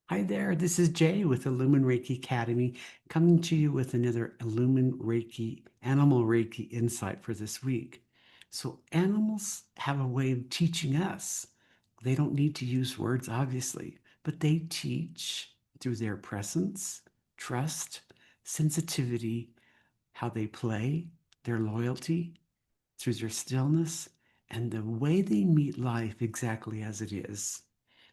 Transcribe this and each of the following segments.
Hi there, this is Jay with Illumine Reiki Academy, coming to you with another Illumine Reiki, Animal Reiki insight for this week. So, animals have a way of teaching us. They don't need to use words, obviously, but they teach through their presence, trust, sensitivity, how they play, their loyalty, through their stillness, and the way they meet life exactly as it is.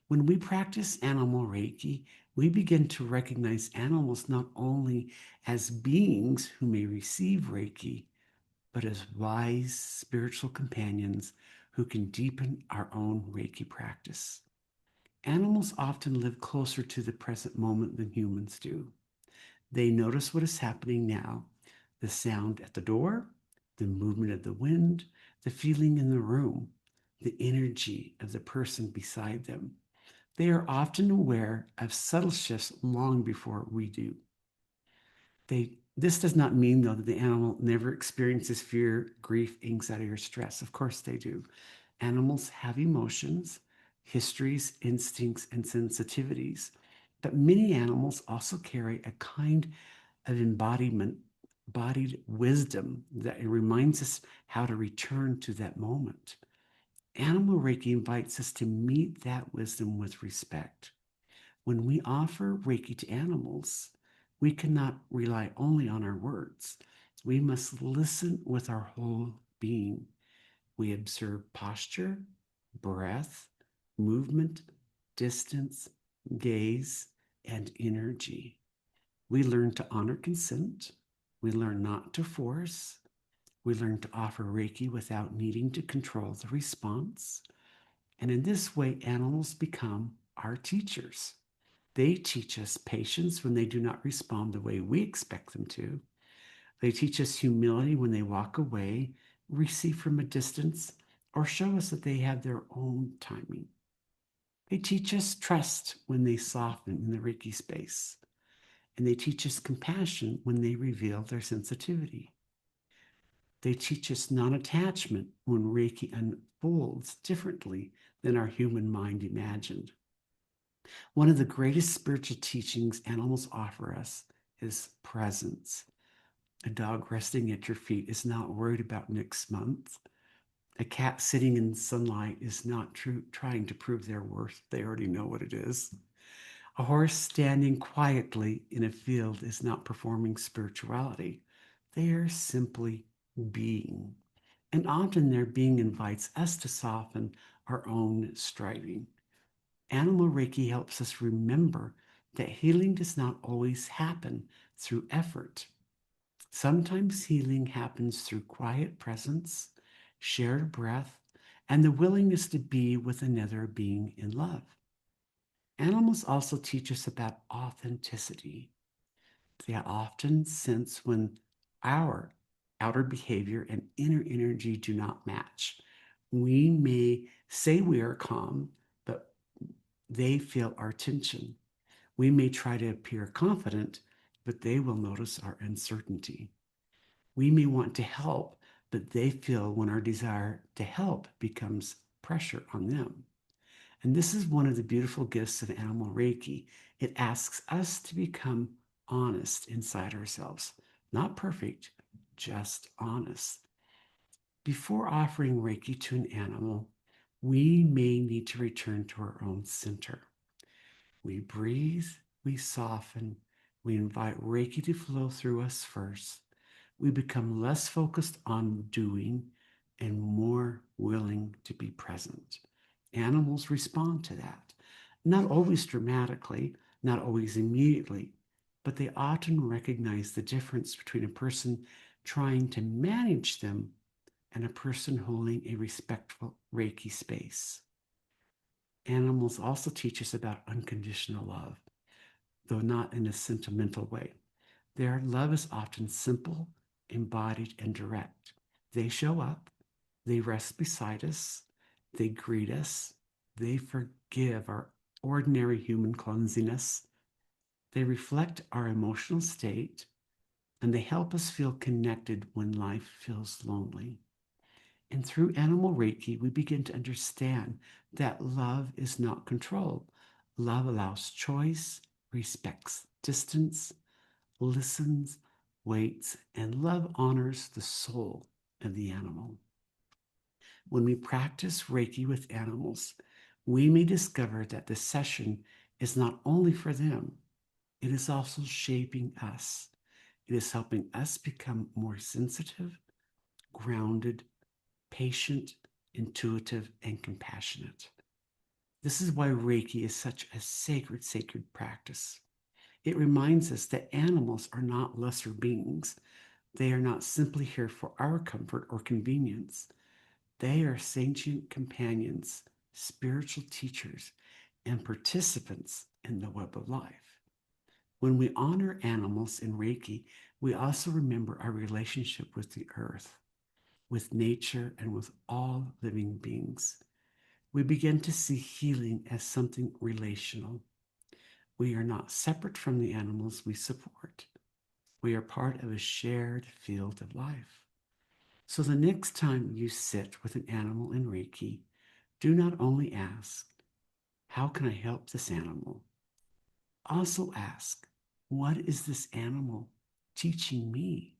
When we practice animal Reiki, we begin to recognize animals not only as beings who may receive Reiki, but as wise spiritual companions who can deepen our own Reiki practice. Animals often live closer to the present moment than humans do. They notice what is happening now, the sound at the door, the movement of the wind, the feeling in the room, the energy of the person beside them. They are often aware of subtle shifts long before we do. This does not mean, though, that the animal never experiences fear, grief, anxiety, or stress. Of course, they do. Animals have emotions, histories, instincts, and sensitivities. But many animals also carry a kind of embodied wisdom that reminds us how to return to that moment. Animal Reiki invites us to meet that wisdom with respect. When we offer Reiki to animals, we cannot rely only on our words. We must listen with our whole being. We observe posture, breath, movement, distance, gaze, and energy. We learn to honor consent. We learn not to force. We learn to offer Reiki without needing to control the response. And in this way, animals become our teachers. They teach us patience when they do not respond the way we expect them to. They teach us humility when they walk away, receive from a distance, or show us that they have their own timing. They teach us trust when they soften in the Reiki space. And they teach us compassion when they reveal their sensitivity. They teach us non attachment when Reiki unfolds differently than our human mind imagined. One of the greatest spiritual teachings animals offer us is presence. A dog resting at your feet is not worried about next month. A cat sitting in sunlight is not trying to prove their worth. They already know what it is. A horse standing quietly in a field is not performing spirituality. They are simply being. And often their being invites us to soften our own striving. Animal Reiki helps us remember that healing does not always happen through effort. Sometimes healing happens through quiet presence, shared breath, and the willingness to be with another being in love. Animals also teach us about authenticity. They often sense when our outer behavior and inner energy do not match. We may say we are calm, but they feel our tension. We may try to appear confident, but they will notice our uncertainty. We may want to help, but they feel when our desire to help becomes pressure on them. And this is one of the beautiful gifts of Animal Reiki. It asks us to become honest inside ourselves. Not perfect, just honest. Before offering Reiki to an animal, we may need to return to our own center. We breathe, we soften, we invite Reiki to flow through us first. We become less focused on doing and more willing to be present. Animals respond to that, not always dramatically, not always immediately, but they often recognize the difference between a person trying to manage them and a person holding a respectful Reiki space. Animals also teach us about unconditional love, though not in a sentimental way. Their love is often simple, embodied, and direct. They show up, they rest beside us, they greet us, they forgive our ordinary human clumsiness, they reflect our emotional state, and they help us feel connected when life feels lonely. And through Animal Reiki, we begin to understand that love is not control. Love allows choice, respects distance, listens, waits, and love honors the soul of the animal. When we practice Reiki with animals, we may discover that the session is not only for them, it is also shaping us. It is helping us become more sensitive, grounded, patient, intuitive, and compassionate. This is why Reiki is such a sacred, sacred practice. It reminds us that animals are not lesser beings. They are not simply here for our comfort or convenience. They are sentient companions, spiritual teachers, and participants in the web of life. When we honor animals in Reiki, we also remember our relationship with the earth, with nature, and with all living beings. We begin to see healing as something relational. We are not separate from the animals we support. We are part of a shared field of life. So the next time you sit with an animal in Reiki, do not only ask, how can I help this animal? Also ask, what is this animal teaching me?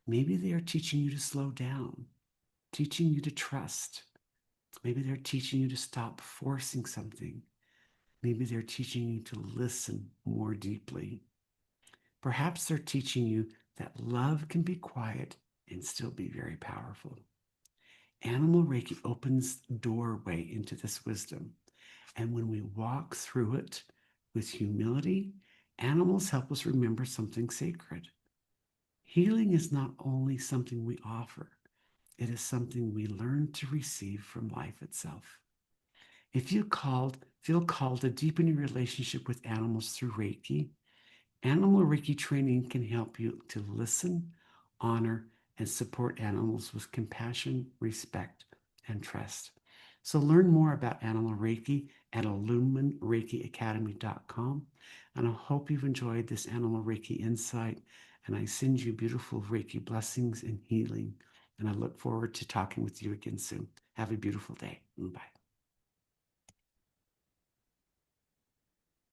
Maybe they are teaching you to slow down, teaching you to trust. Maybe they're teaching you to stop forcing something. Maybe they're teaching you to listen more deeply. Perhaps they're teaching you that love can be quiet and still be very powerful. Animal Reiki opens the doorway into this wisdom. And when we walk through it with humility, animals help us remember something sacred. Healing is not only something we offer, it is something we learn to receive from life itself. If you feel called to deepen your relationship with animals through Reiki, Animal Reiki training can help you to listen, honor, and support animals with compassion, respect, and trust. So learn more about Animal Reiki at illuminereikiacademy.com. And I hope you've enjoyed this Animal Reiki insight. And I send you beautiful Reiki blessings and healing. And I look forward to talking with you again soon. Have a beautiful day. Bye.